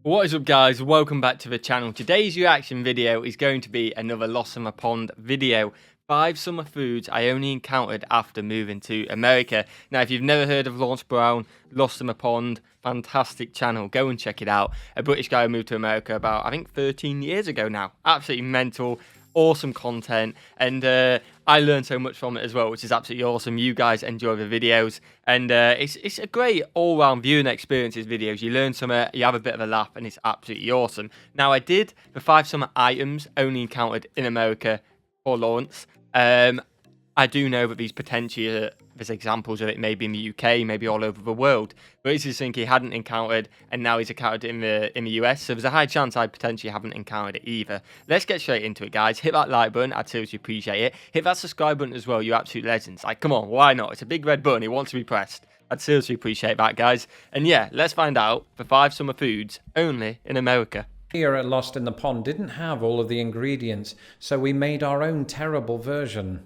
What is up, guys? Welcome back to the channel. Today's reaction video is going to be another Lost Summer Pond video. 5 summer foods I only encountered after moving to America. Now, if you've never heard of Lawrence Brown, Lost Summer Pond, fantastic channel. Go and check it out. A British guy who moved to America about, I think, 13 years ago now. Absolutely mental. Awesome content, and I learned so much from it as well, which is absolutely awesome. You guys enjoy the videos, and it's a great all-round viewing experience. These videos, you learn something, you have a bit of a laugh, and it's absolutely awesome. Now, I did the 5 summer items only encountered in America for Lawrence. I do know that these potentially there's examples of it maybe in the UK, maybe all over the world. But this is something he hadn't encountered, and now he's encountered it in the US. So there's a high chance I potentially haven't encountered it either. Let's get straight into it, guys. Hit that like button. I'd seriously appreciate it. Hit that subscribe button as well. You absolute legends. Like, come on, why not? It's a big red button. It wants to be pressed. I'd seriously appreciate that, guys. And yeah, let's find out the 5 summer foods only in America. Here at Lost in the Pond didn't have all of the ingredients, so we made our own terrible version.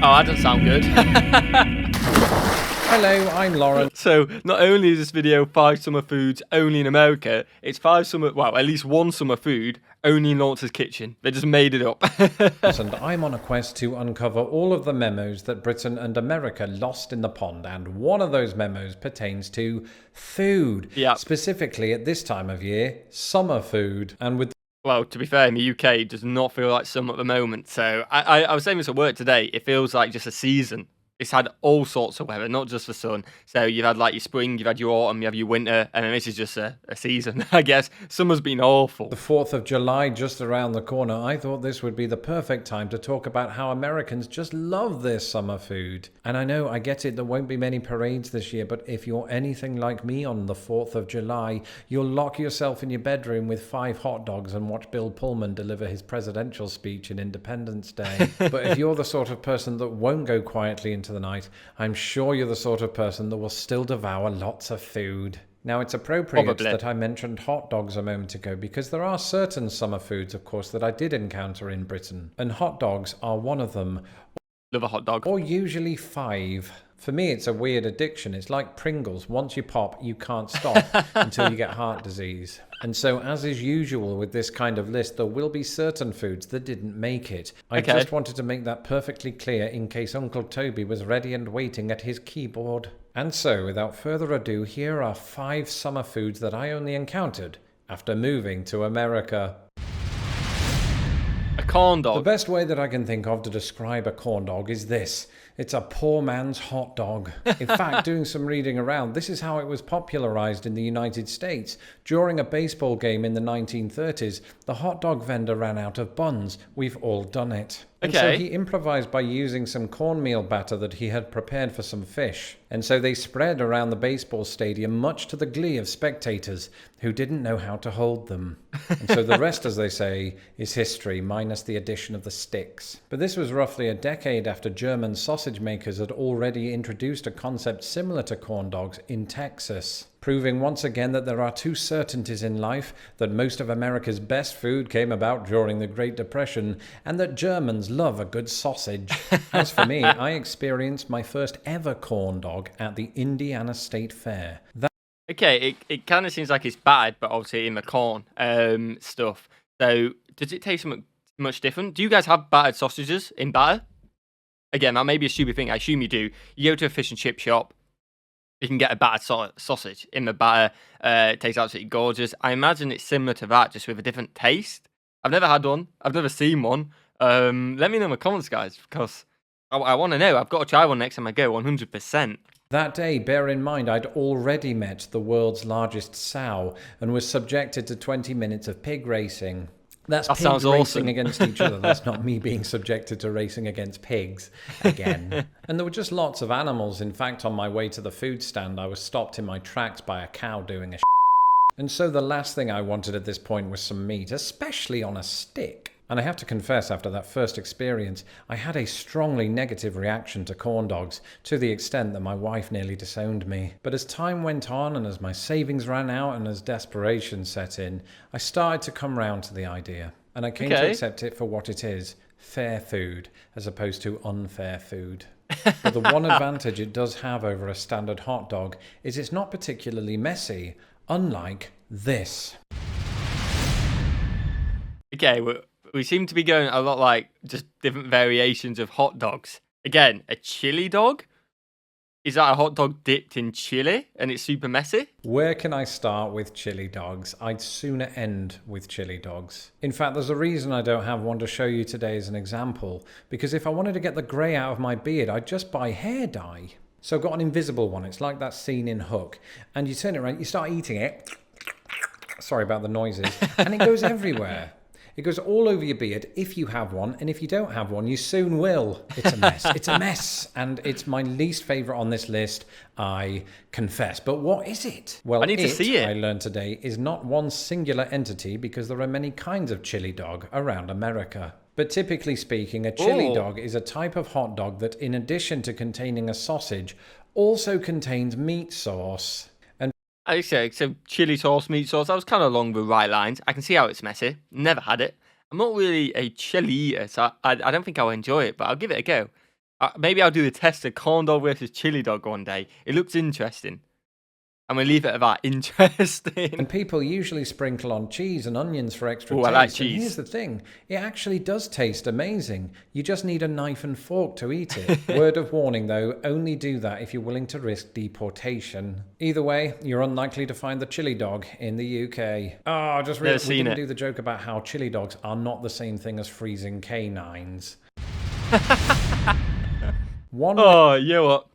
Oh, that doesn't sound good. Hello, I'm Lauren. So, not only is this video 5 summer foods only in America, it's 5 summer, well, at least 1 summer food only in Lawrence's kitchen. They just made it up. And I'm on a quest to uncover all of the memos that Britain and America lost in the pond, and one of those memos pertains to food. Yeah. Specifically, at this time of year, summer food. And with Well, to be fair, in the UK, it does not feel like summer at the moment. So I was saying this at work today. It feels like just a season. It's had all sorts of weather, not just the sun. So you've had like your spring, you've had your autumn, you have your winter, and then this is just a season, I guess. Summer's been awful. the 4th of July just around the corner, I thought this would be the perfect time to talk about how Americans just love their summer food. And I know, I get it, there won't be many parades this year, but if you're anything like me on the 4th of July, you'll lock yourself in your bedroom with 5 hot dogs and watch Bill Pullman deliver his presidential speech in Independence Day. But if you're the sort of person that won't go quietly into the night, I'm sure you're the sort of person that will still devour lots of food. Now, it's appropriate Probably. that I mentioned hot dogs a moment ago, because there are certain summer foods, of course, that I did encounter in Britain, and hot dogs are one of them. Love a hot dog. Or usually 5. For me, it's a weird addiction. It's like Pringles. Once you pop, you can't stop until you get heart disease. And so, as is usual with this kind of list, there will be certain foods that didn't make it. I just wanted to make that perfectly clear in case Uncle Toby was ready and waiting at his keyboard. And so, without further ado, here are 5 summer foods that I only encountered after moving to America. A corn dog. The best way that I can think of to describe a corn dog is this. It's a poor man's hot dog. In fact, doing some reading around, this is how it was popularized in the United States. During a baseball game in the 1930s, the hot dog vendor ran out of buns. We've all done it. And so he improvised by using some cornmeal batter that he had prepared for some fish. And so they spread around the baseball stadium, much to the glee of spectators who didn't know how to hold them. And so the rest, as they say, is history, minus the addition of the sticks. But this was roughly a decade after German sausage makers had already introduced a concept similar to corn dogs in Texas, proving once again that there are 2 certainties in life: that most of America's best food came about during the Great Depression, and that Germans love a good sausage. As for me, I experienced my first ever corn dog at the Indiana State Fair. Okay, it kind of seems like it's bad, but obviously in the corn stuff. So, does it taste much different? Do you guys have battered sausages in batter? Again, that may be a stupid thing. I assume you do. You go to a fish and chip shop, you can get a battered sausage in the batter. It tastes absolutely gorgeous. I imagine it's similar to that, just with a different taste. I've never had one. I've never seen one. Let me know in the comments, guys, because I want to know. I've got to try one next time I go, 100%. That day, bear in mind, I'd already met the world's largest sow and was subjected to 20 minutes of pig racing. That sounds racing awesome. Against each other. That's not me being subjected to racing against pigs again. And there were just lots of animals. In fact, on my way to the food stand, I was stopped in my tracks by a cow doing a And so the last thing I wanted at this point was some meat, especially on a stick. And I have to confess, after that first experience, I had a strongly negative reaction to corn dogs, to the extent that my wife nearly disowned me. But as time went on, and as my savings ran out, and as desperation set in, I started to come round to the idea. And I came to accept it for what it is: fair food, as opposed to unfair food. But the one advantage it does have over a standard hot dog is it's not particularly messy, unlike this. Okay, we seem to be going a lot like just different variations of hot dogs. Again, a chili dog? Is that a hot dog dipped in chili and it's super messy? Where can I start with chili dogs? I'd sooner end with chili dogs. In fact, there's a reason I don't have one to show you today as an example, because if I wanted to get the grey out of my beard, I'd just buy hair dye. So I've got an invisible one. It's like that scene in Hook. And you turn it around, you start eating it. Sorry about the noises. And it goes everywhere. It goes all over your beard if you have one, and if you don't have one, you soon will. It's a mess. It's a mess, and it's my least favourite on this list, I confess. But what is it? Well, I need to see it. I learned today, is not one singular entity because there are many kinds of chili dog around America. But typically speaking, a chili dog is a type of hot dog that, in addition to containing a sausage, also contains meat sauce. Okay, so chili sauce, meat sauce, I was kind of along the right lines. I can see how it's messy. Never had it. I'm not really a chili eater, so I don't think I'll enjoy it, but I'll give it a go. Maybe I'll do a test of corn dog versus chili dog one day. It looks interesting. I'm going to leave it at that. Interesting. And people usually sprinkle on cheese and onions for extra Ooh, taste. I like And cheese. here's the thing. It actually does taste amazing. You just need a knife and fork to eat it. Word of warning though, only do that if you're willing to risk deportation. Either way, you're unlikely to find the chili dog in the UK. Oh, I just realized we didn't do the joke about how chili dogs are not the same thing as freezing canines. Oh, you know what?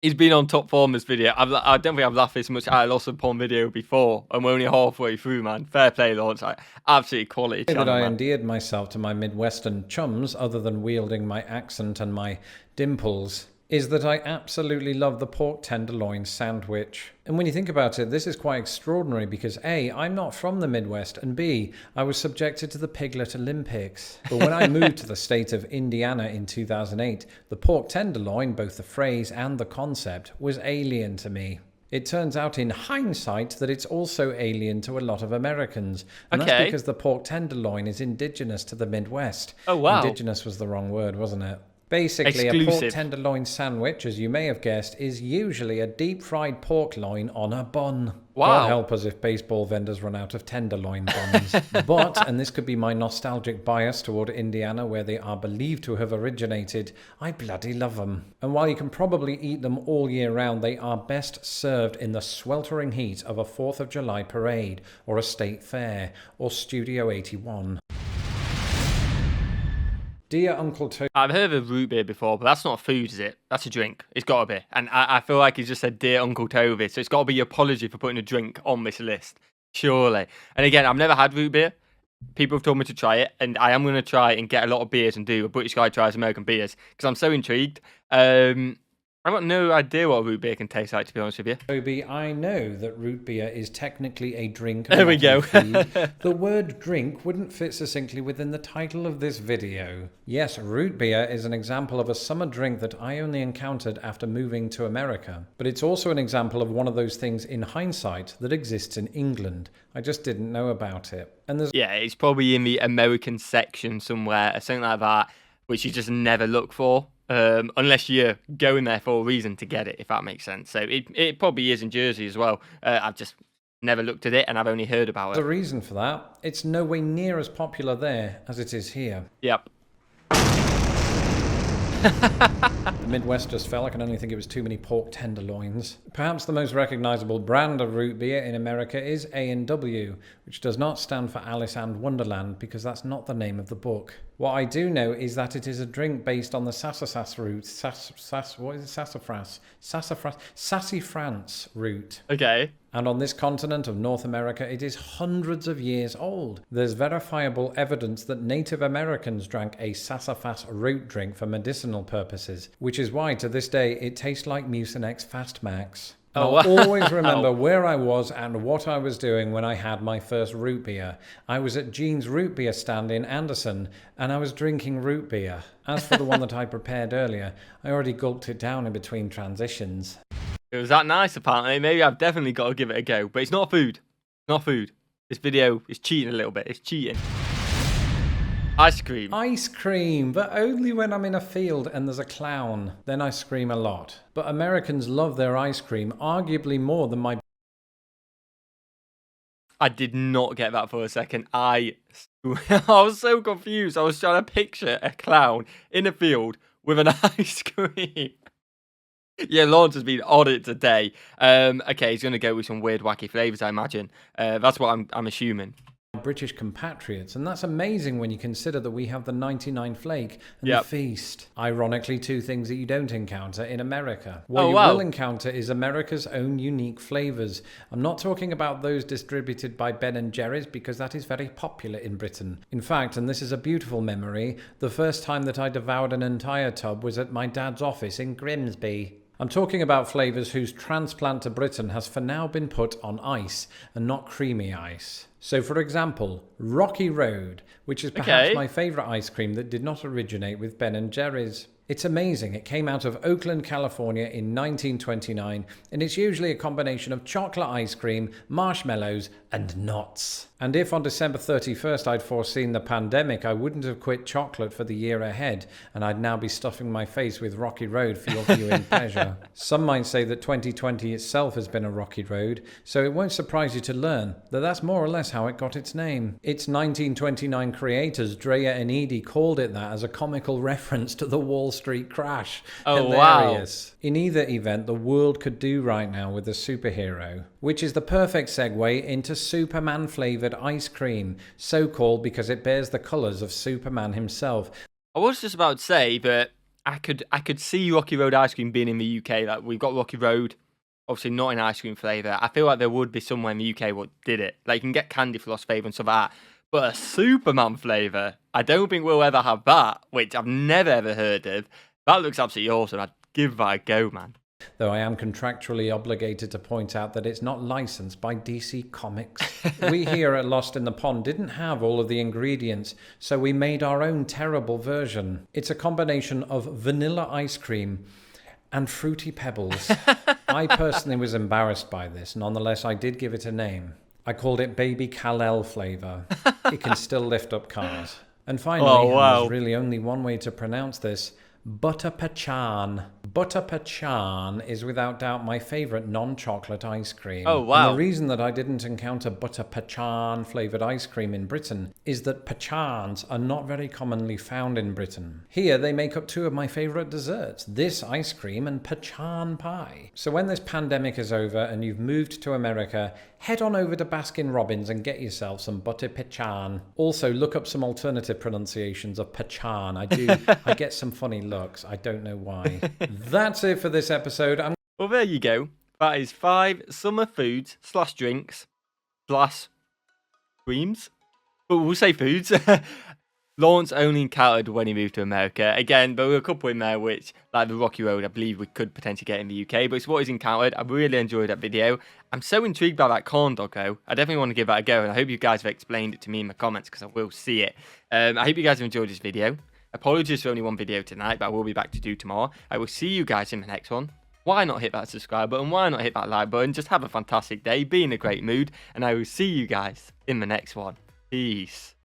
He's been on top form this video. I don't think I've laughed this much at a loss of porn video before, and we're only halfway through, man. Fair play, Lawrence. Absolutely quality channel, that I man. endeared myself to my Midwestern chums, other than wielding my accent and my dimples, is that I absolutely love the pork tenderloin sandwich. And when you think about it, this is quite extraordinary because A, I'm not from the Midwest, and B, I was subjected to the Piglet Olympics. But when I moved to the state of Indiana in 2008, the pork tenderloin, both the phrase and the concept, was alien to me. It turns out in hindsight that it's also alien to a lot of Americans. And that's because the pork tenderloin is indigenous to the Midwest. Oh, wow. Indigenous was the wrong word, wasn't it? Basically, a pork tenderloin sandwich, as you may have guessed, is usually a deep-fried pork loin on a bun. Wow. God help us if baseball vendors run out of tenderloin buns. But, and this could be my nostalgic bias toward Indiana, where they are believed to have originated, I bloody love them. And while you can probably eat them all year round, they are best served in the sweltering heat of a 4th of July parade, or a state fair, or Studio 81. Dear Uncle Toby. I've heard of root beer before, but that's not a food, is it? That's a drink. It's got to be. And I feel like he just said Dear Uncle Toby, so it's got to be your apology for putting a drink on this list. Surely. And again, I've never had root beer. People have told me to try it, and I am going to try and get a lot of beers and do a British guy tries American beers, because I'm so intrigued. I've got no idea what a root beer can taste like, to be honest with you. Toby, I know that root beer is technically a drink. There we go. The word drink wouldn't fit succinctly within the title of this video. Yes, root beer is an example of a summer drink that I only encountered after moving to America. But it's also an example of one of those things in hindsight that exists in England. I just didn't know about it. And there's it's probably in the American section somewhere, or something like that, which you just never look for. Unless you're going there for a reason to get it, if that makes sense. So it probably is in Jersey as well. I've just never looked at it, and I've only heard about it. There's a reason for that. It's nowhere near as popular there as it is here. Yep. The Midwest just felt I can only think it was too many pork tenderloins. Perhaps the most recognizable brand of root beer in America is A&W, which does not stand for Alice and Wonderland because that's not the name of the book. What I do know is that it is a drink based on the sassafras root. What is it? Sassafras root. Okay. And on this continent of North America, it is hundreds of years old. There's verifiable evidence that Native Americans drank a sassafras root drink for medicinal purposes, which is why to this day it tastes like Mucinex Fastmax. Oh, I'll wow. always remember where I was and what I was doing when I had my first root beer. I was at Jean's root beer stand in Anderson, and I was drinking root beer. As for the one that I prepared earlier, I already gulped it down in between transitions. It was that nice, apparently. Maybe I've definitely got to give it a go. But it's not food. Not food. This video is cheating a little bit. It's cheating. Ice cream. Ice cream, but only when I'm in a field and there's a clown. Then I scream a lot. But Americans love their ice cream, arguably more than my... I did not get that for a second. I I was so confused. I was trying to picture a clown in a field with an ice cream. Yeah, Lawrence has been on it today. Okay, he's gonna go with some weird, wacky flavors, I imagine. That's what I'm assuming. British compatriots, and that's amazing when you consider that we have the 99 flake and the Yep. feast. Ironically, two things that you don't encounter in America. What Oh, you wow. will encounter is America's own unique flavors. I'm not talking about those distributed by Ben and Jerry's because that is very popular in Britain. In fact, and this is a beautiful memory, the first time that I devoured an entire tub was at my dad's office in Grimsby. I'm talking about flavours whose transplant to Britain has for now been put on ice and not creamy ice. So, for example, Rocky Road, which is perhaps Okay. my favourite ice cream that did not originate with Ben and Jerry's. It's amazing. It came out of Oakland, California in 1929, and it's usually a combination of chocolate ice cream, marshmallows, and nuts. And if on December 31st I'd foreseen the pandemic, I wouldn't have quit chocolate for the year ahead, and I'd now be stuffing my face with Rocky Road for your viewing pleasure. Some might say that 2020 itself has been a rocky road, so it won't surprise you to learn that that's more or less how it got its name. Its 1929 creators, Dreyer and Eady, called it that as a comical reference to the Wall Street crash. Oh, wow. Hilarious. In either event, the world could do right now with a superhero, which is the perfect segue into Superman flavoured ice cream, so called because it bears the colours of Superman himself. I was just about to say, but I could see Rocky Road ice cream being in the UK. Like, we've got Rocky Road, obviously not in ice cream flavour. I feel like there would be somewhere in the UK what did it. Like, you can get candy floss flavour and stuff like that. But a Superman flavour, I don't think we'll ever have that, which I've never ever heard of. That looks absolutely awesome. I'd give that a go, man. Though I am contractually obligated to point out that it's not licensed by DC Comics. We here at Lost in the Pond didn't have all of the ingredients, so we made our own terrible version. It's a combination of vanilla ice cream and fruity pebbles. I personally was embarrassed by this. Nonetheless, I did give it a name. I called it Baby Kal-El flavour. It can still lift up cars. And finally, Oh, wow. and there's really only one way to pronounce this, Butter Pecan. Butter Pecan is without doubt my favourite non-chocolate ice cream. Oh, wow. And the reason that I didn't encounter Butter Pecan flavoured ice cream in Britain is that pecans are not very commonly found in Britain. Here they make up two of my favourite desserts, this ice cream and pecan pie. So when this pandemic is over and you've moved to America, head on over to Baskin Robbins and get yourself some Butter Pecan. Also, look up some alternative pronunciations of pecan. I get some funny looks. I don't know why. That's it for this episode. Well, there you go. That is 5 summer foods / drinks / creams. But we'll say foods. Lawrence only encountered when he moved to America. Again, there were a couple in there which, like the Rocky Road, I believe we could potentially get in the UK, but it's what he's encountered. I really enjoyed that video. I'm so intrigued by that corn dog, though. I definitely want to give that a go, and I hope you guys have explained it to me in the comments, because I will see it. I hope you guys have enjoyed this video. Apologies for only one video tonight, but I will be back to do tomorrow. I will see you guys in the next one. Why not hit that subscribe button? Why not hit that like button? Just have a fantastic day, be in a great mood, and I will see you guys in the next one. Peace.